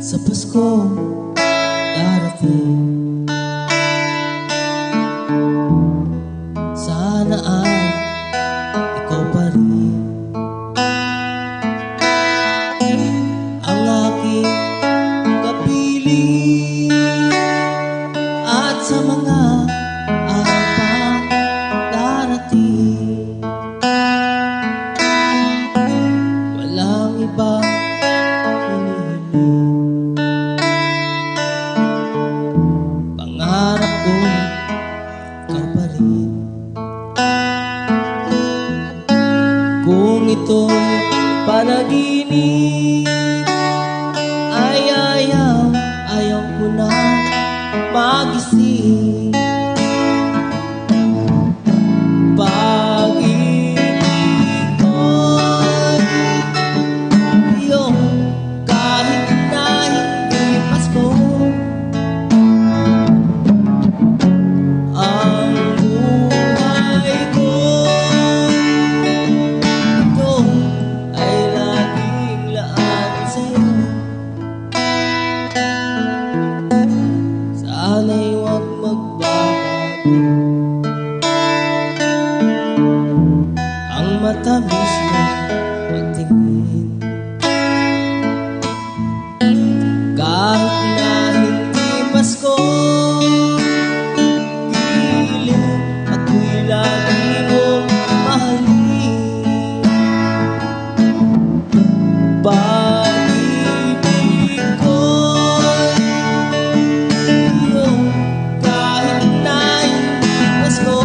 Sa Pasko darating, sana ay ikaw pa rin ang aking kapiling. At sa mga araw pang darating, walang ibang hinihiling. Pangarap ko, ikaw pa rin. Kung ito'y panaginip, ay ayaw ko na magising. Pag-ibig ko'y iyong kahit na hindi Pasko. Ang buhay ko ito ay laging laan sa'yo. Sana'y huwag magbabago ang matamis na pagtingin. Kahit na hindi Pasko, piling ako'y lagi mong mahalin. Pag-ibig ko'y iyong kahit na hindi Pasko.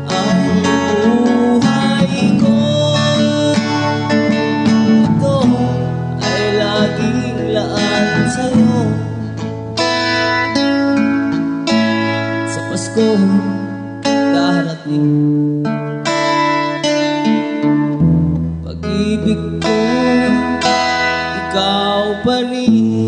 Ang buhay ko ito ay laging laan sa'yo. Sa Pasko darating, pag-ibig ko ikaw pa rin.